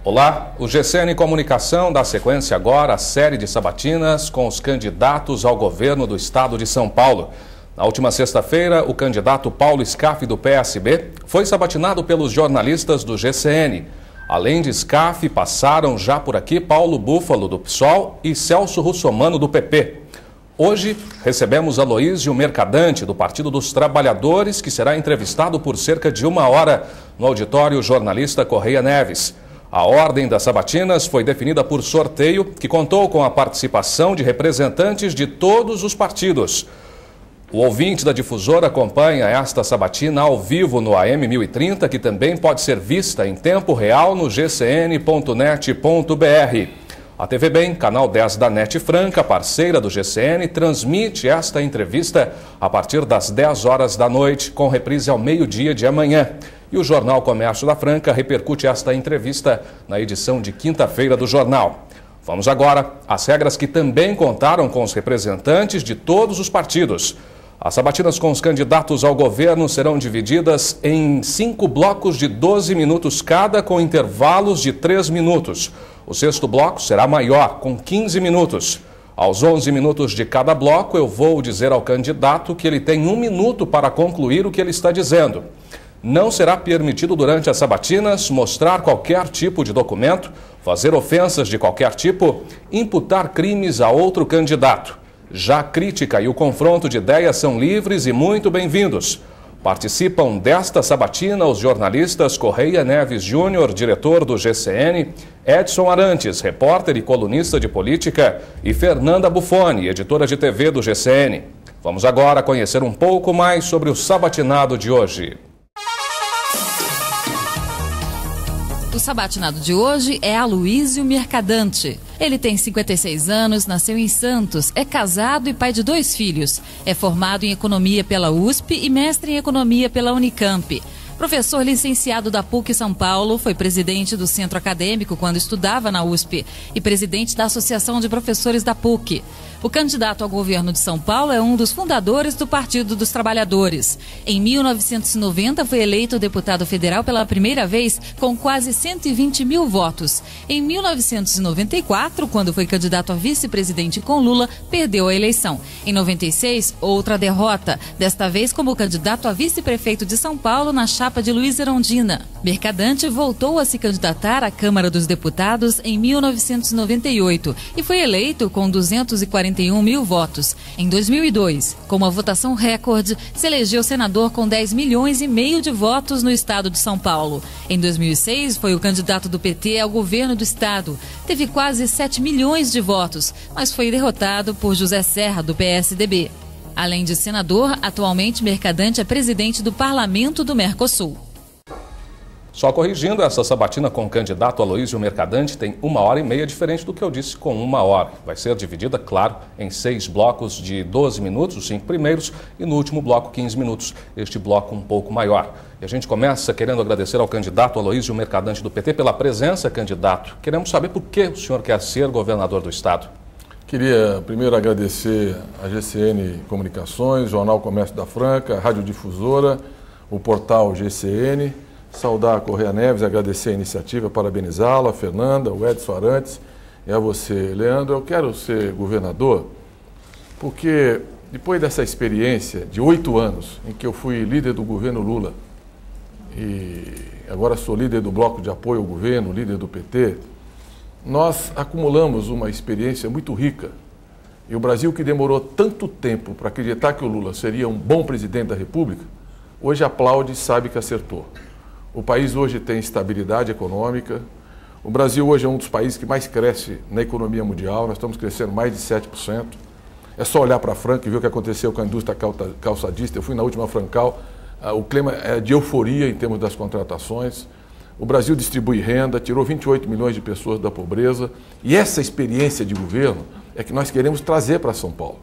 Olá, o GCN Comunicação dá sequência agora à série de sabatinas com os candidatos ao governo do estado de São Paulo. Na última sexta-feira, o candidato Paulo Scaff, do PSB, foi sabatinado pelos jornalistas do GCN. Além de Scaff, passaram já por aqui Paulo Búfalo, do PSOL, e Celso Russomano, do PP. Hoje, recebemos Aloísio Mercadante, do Partido dos Trabalhadores, que será entrevistado por cerca de 1 hora no auditório jornalista Correia Neves. A ordem das sabatinas foi definida por sorteio, que contou com a participação de representantes de todos os partidos. O ouvinte da difusora acompanha esta sabatina ao vivo no AM 1030, que também pode ser vista em tempo real no gcn.net.br. A TV Bem, canal 10 da NET Franca, parceira do GCN, transmite esta entrevista a partir das 10 horas da noite, com reprise ao meio-dia de amanhã. E o Jornal Comércio da Franca repercute esta entrevista na edição de quinta-feira do jornal. Vamos agora às regras que também contaram com os representantes de todos os partidos. As sabatinas com os candidatos ao governo serão divididas em 5 blocos de 12 minutos cada, com intervalos de 3 minutos. O sexto bloco será maior, com 15 minutos. Aos 11 minutos de cada bloco, eu vou dizer ao candidato que ele tem 1 minuto para concluir o que ele está dizendo. Não será permitido durante as sabatinas mostrar qualquer tipo de documento, fazer ofensas de qualquer tipo, imputar crimes a outro candidato. Já a crítica e o confronto de ideias são livres e muito bem-vindos. Participam desta sabatina os jornalistas Correia Neves Júnior, diretor do GCN, Edson Arantes, repórter e colunista de política, e Fernanda Buffoni, editora de TV do GCN. Vamos agora conhecer um pouco mais sobre o sabatinado de hoje. O sabatinado de hoje é Aloísio Mercadante. Ele tem 56 anos, nasceu em Santos, é casado e pai de 2 filhos. É formado em Economia pela USP e mestre em Economia pela Unicamp. Professor licenciado da PUC São Paulo, foi presidente do Centro Acadêmico quando estudava na USP e presidente da Associação de Professores da PUC. O candidato ao governo de São Paulo é um dos fundadores do Partido dos Trabalhadores. Em 1990 foi eleito deputado federal pela primeira vez com quase 120 mil votos. Em 1994, quando foi candidato a vice-presidente com Lula, perdeu a eleição. Em 96, outra derrota, desta vez como candidato a vice-prefeito de São Paulo na chapa de Luiz Erundina. Mercadante voltou a se candidatar à Câmara dos Deputados em 1998 e foi eleito com 241 mil votos. Em 2002, com uma votação recorde, se elegeu senador com 10 milhões e meio de votos no estado de São Paulo. Em 2006, foi o candidato do PT ao governo do estado. Teve quase 7 milhões de votos, mas foi derrotado por José Serra, do PSDB. Além de senador, atualmente Mercadante é presidente do Parlamento do Mercosul. Só corrigindo, essa sabatina com o candidato Aloísio Mercadante tem 1h30, diferente do que eu disse com 1 hora. Vai ser dividida, claro, em 6 blocos de 12 minutos, os 5 primeiros, e no último bloco 15 minutos, este bloco um pouco maior. E a gente começa querendo agradecer ao candidato Aloísio Mercadante do PT pela presença, candidato. Queremos saber por que o senhor quer ser governador do estado. Queria primeiro agradecer a GCN Comunicações, Jornal Comércio da Franca, Rádio Difusora, o portal GCN, saudar a Correia Neves, agradecer a iniciativa, parabenizá-la, a Fernanda, o Edson Arantes e a você, Leandro. Eu quero ser governador porque depois dessa experiência de 8 anos em que eu fui líder do governo Lula e agora sou líder do bloco de apoio ao governo, líder do PT, nós acumulamos uma experiência muito rica. E o Brasil, que demorou tanto tempo para acreditar que o Lula seria um bom presidente da República, hoje aplaude e sabe que acertou. O país hoje tem estabilidade econômica. O Brasil hoje é um dos países que mais cresce na economia mundial. Nós estamos crescendo mais de 7%. É só olhar para a Franca e ver o que aconteceu com a indústria calçadista. Eu fui na última Francal. O clima é de euforia em termos das contratações. O Brasil distribui renda, tirou 28 milhões de pessoas da pobreza. E essa experiência de governo é que nós queremos trazer para São Paulo.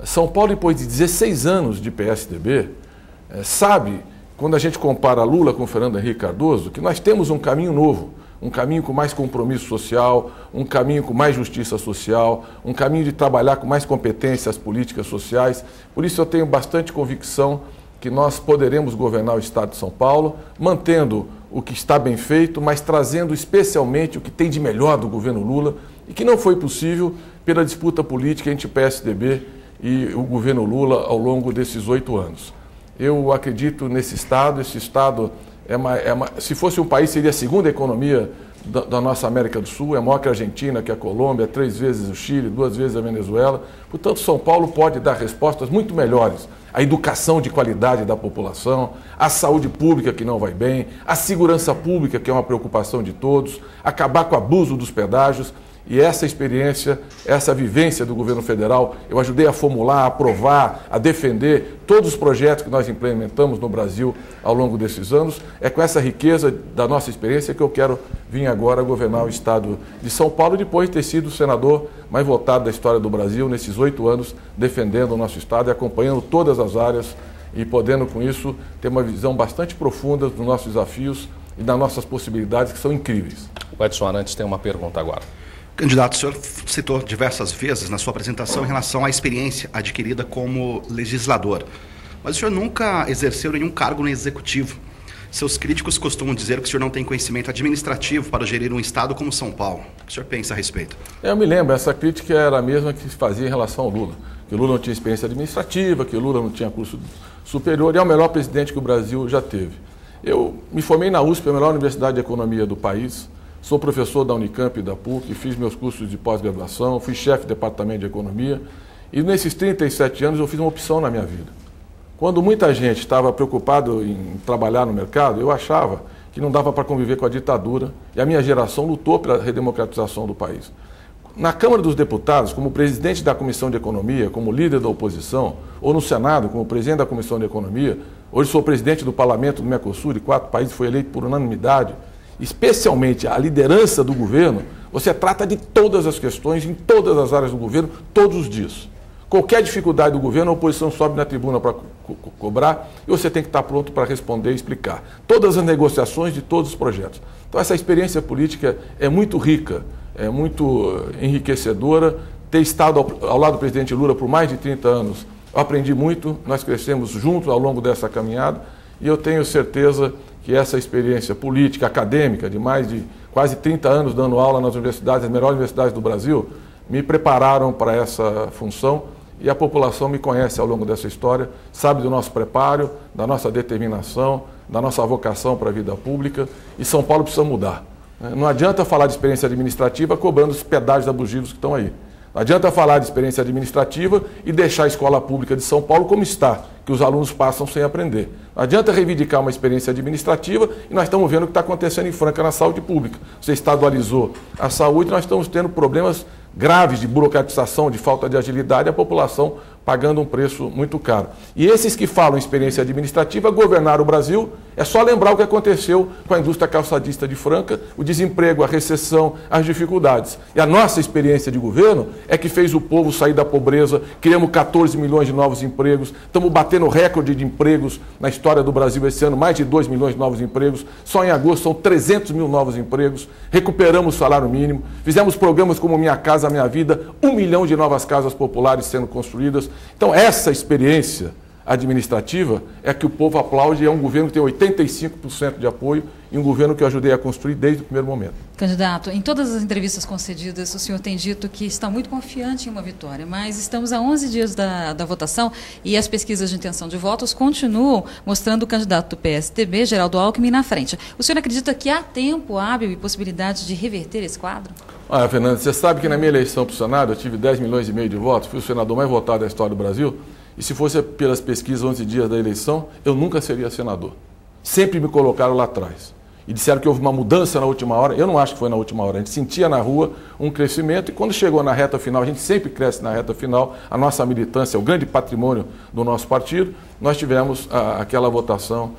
São Paulo, depois de 16 anos de PSDB, sabe, quando a gente compara Lula com Fernando Henrique Cardoso, que nós temos um caminho novo, um caminho com mais compromisso social, um caminho com mais justiça social, um caminho de trabalhar com mais competência as políticas sociais. Por isso eu tenho bastante convicção que nós poderemos governar o Estado de São Paulo, mantendo o que está bem feito, mas trazendo especialmente o que tem de melhor do governo Lula e que não foi possível pela disputa política entre o PSDB e o governo Lula ao longo desses 8 anos. Eu acredito nesse Estado, esse Estado se fosse um país seria a segunda economia da nossa América do Sul, é maior que a Argentina, que a Colômbia, 3 vezes o Chile, 2 vezes a Venezuela. Portanto, São Paulo pode dar respostas muito melhores à educação de qualidade da população, à saúde pública que não vai bem, à segurança pública que é uma preocupação de todos, acabar com o abuso dos pedágios. E essa experiência, essa vivência do governo federal, eu ajudei a formular, a aprovar, a defender todos os projetos que nós implementamos no Brasil ao longo desses anos. É com essa riqueza da nossa experiência que eu quero vir agora governar o Estado de São Paulo, depois de ter sido o senador mais votado da história do Brasil, nesses 8 anos, defendendo o nosso Estado e acompanhando todas as áreas e podendo, com isso, ter uma visão bastante profunda dos nossos desafios e das nossas possibilidades, que são incríveis. O Edson Arantes tem uma pergunta agora. Candidato, o senhor citou diversas vezes na sua apresentação em relação à experiência adquirida como legislador, mas o senhor nunca exerceu nenhum cargo no executivo. Seus críticos costumam dizer que o senhor não tem conhecimento administrativo para gerir um estado como São Paulo. O que o senhor pensa a respeito? Eu me lembro, essa crítica era a mesma que se fazia em relação ao Lula, que o Lula não tinha experiência administrativa, que o Lula não tinha curso superior e é o melhor presidente que o Brasil já teve. Eu me formei na USP, a melhor universidade de economia do país. Sou professor da Unicamp e da PUC, fiz meus cursos de pós-graduação, fui chefe de departamento de economia e nesses 37 anos eu fiz uma opção na minha vida. Quando muita gente estava preocupado em trabalhar no mercado, eu achava que não dava para conviver com a ditadura e a minha geração lutou pela redemocratização do país. Na Câmara dos Deputados, como presidente da Comissão de Economia, como líder da oposição, ou no Senado, como presidente da Comissão de Economia, hoje sou presidente do Parlamento do Mercosul, de 4 países, fui eleito por unanimidade. Especialmente a liderança do governo, você trata de todas as questões, em todas as áreas do governo, todos os dias. Qualquer dificuldade do governo, a oposição sobe na tribuna para cobrar e você tem que estar pronto para responder e explicar. Todas as negociações de todos os projetos. Então essa experiência política é muito rica, é muito enriquecedora. Ter estado ao lado do presidente Lula por mais de 30 anos, eu aprendi muito, nós crescemos juntos ao longo dessa caminhada e eu tenho certeza que essa experiência política, acadêmica, de mais de quase 30 anos dando aula nas universidades, as melhores universidades do Brasil, me prepararam para essa função e a população me conhece ao longo dessa história, sabe do nosso preparo, da nossa determinação, da nossa vocação para a vida pública e São Paulo precisa mudar. Não adianta falar de experiência administrativa cobrando os pedágios abusivos que estão aí. Não adianta falar de experiência administrativa e deixar a escola pública de São Paulo como está, que os alunos passam sem aprender. Não adianta reivindicar uma experiência administrativa e nós estamos vendo o que está acontecendo em Franca na saúde pública. Você estadualizou a saúde, nós estamos tendo problemas graves de burocratização, de falta de agilidade, a população pagando um preço muito caro. E esses que falam em experiência administrativa, governar o Brasil, é só lembrar o que aconteceu com a indústria calçadista de Franca, o desemprego, a recessão, as dificuldades. E a nossa experiência de governo é que fez o povo sair da pobreza, criamos 14 milhões de novos empregos, estamos batendo recorde de empregos na história do Brasil esse ano, mais de 2 milhões de novos empregos, só em agosto são 300 mil novos empregos, recuperamos o salário mínimo, fizemos programas como Minha Casa Minha Vida, 1 milhão de novas casas populares sendo construídas. Então essa experiência administrativa é que o povo aplaude, é um governo que tem 85% de apoio e um governo que eu ajudei a construir desde o primeiro momento. Candidato, em todas as entrevistas concedidas, o senhor tem dito que está muito confiante em uma vitória, mas estamos a 11 dias da votação e as pesquisas de intenção de votos continuam mostrando o candidato do PSDB, Geraldo Alckmin, na frente. O senhor acredita que há tempo hábil e possibilidade de reverter esse quadro? Olha, Fernanda, você sabe que na minha eleição para o Senado eu tive 10 milhões e meio de votos, fui o senador mais votado da história do Brasil, e se fosse pelas pesquisas 11 dias da eleição, eu nunca seria senador. Sempre me colocaram lá atrás. E disseram que houve uma mudança na última hora. Eu não acho que foi na última hora. A gente sentia na rua um crescimento e quando chegou na reta final, a gente sempre cresce na reta final, a nossa militância é o grande patrimônio do nosso partido, nós tivemos aquela votação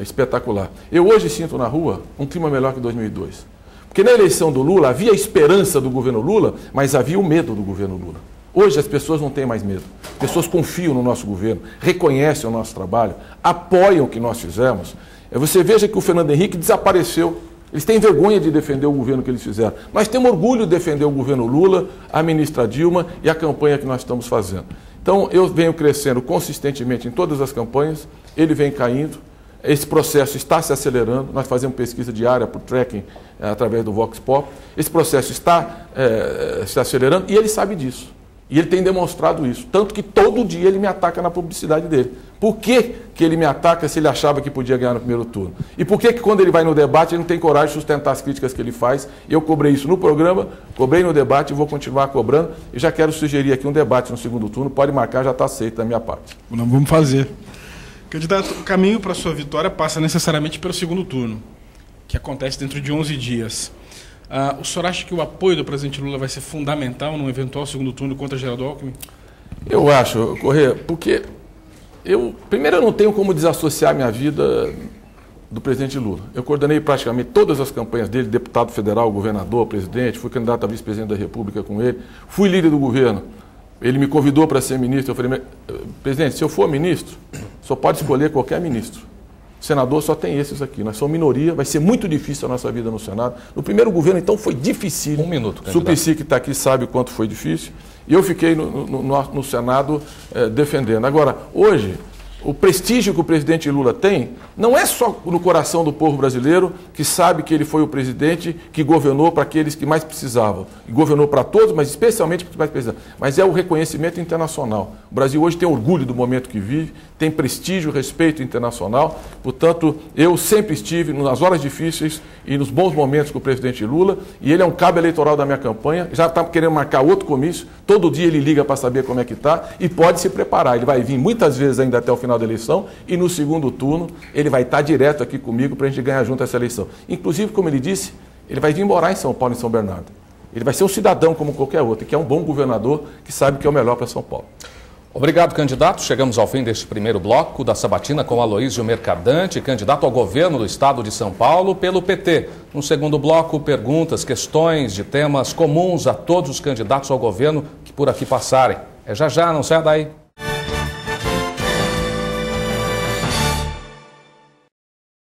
espetacular. Eu hoje sinto na rua um clima melhor que 2002. Porque na eleição do Lula havia a esperança do governo Lula, mas havia o medo do governo Lula. Hoje as pessoas não têm mais medo. As pessoas confiam no nosso governo, reconhecem o nosso trabalho, apoiam o que nós fizemos. Você veja que o Fernando Henrique desapareceu. Eles têm vergonha de defender o governo que eles fizeram. Nós temos orgulho de defender o governo Lula, a ministra Dilma e a campanha que nós estamos fazendo. Então, eu venho crescendo consistentemente em todas as campanhas. ele vem caindo. Esse processo está se acelerando, nós fazemos pesquisa diária por tracking através do Vox Pop. Esse processo está se acelerando e ele sabe disso. E ele tem demonstrado isso. Tanto que todo dia ele me ataca na publicidade dele. Por que ele me ataca se ele achava que podia ganhar no primeiro turno? E por que quando ele vai no debate ele não tem coragem de sustentar as críticas que ele faz? Eu cobrei isso no programa, cobrei no debate e vou continuar cobrando. E já quero sugerir aqui um debate no segundo turno. Pode marcar, já está aceito da minha parte. Não vamos fazer. Candidato, o caminho para a sua vitória passa necessariamente pelo segundo turno, que acontece dentro de 11 dias. O senhor acha que o apoio do presidente Lula vai ser fundamental num eventual segundo turno contra Geraldo Alckmin? Eu acho, Corrêa, porque primeiro eu não tenho como desassociar minha vida do presidente Lula. Eu coordenei praticamente todas as campanhas dele, deputado federal, governador, presidente, fui candidato a vice-presidente da República com ele, fui líder do governo. Ele me convidou para ser ministro, eu falei, presidente, se eu for ministro, só pode escolher qualquer ministro. Senador só tem esses aqui, nós somos minoria, vai ser muito difícil a nossa vida no Senado. No primeiro governo, então, foi difícil. Um minuto, candidato. Suplicy, que está aqui, sabe o quanto foi difícil. E eu fiquei no Senado defendendo. Agora, hoje, o prestígio que o presidente Lula tem não é só no coração do povo brasileiro, que sabe que ele foi o presidente que governou para aqueles que mais precisavam. E governou para todos, mas especialmente para os que mais precisavam. Mas é o reconhecimento internacional. O Brasil hoje tem orgulho do momento que vive, tem prestígio, respeito internacional. Portanto, eu sempre estive nas horas difíceis e nos bons momentos com o presidente Lula. E ele é um cabo eleitoral da minha campanha. Já está querendo marcar outro comício. Todo dia ele liga para saber como é que está e pode se preparar. Ele vai vir muitas vezes ainda até o final da eleição e no segundo turno ele vai estar direto aqui comigo para a gente ganhar junto essa eleição. Inclusive, como ele disse, ele vai vir morar em São Paulo, em São Bernardo. Ele vai ser um cidadão como qualquer outro, que é um bom governador, que sabe que é o melhor para São Paulo. Obrigado, candidato. Chegamos ao fim deste primeiro bloco da Sabatina com Aloísio Mercadante, candidato ao governo do estado de São Paulo pelo PT. No segundo bloco, perguntas, questões de temas comuns a todos os candidatos ao governo que por aqui passarem. É já, não sai daí.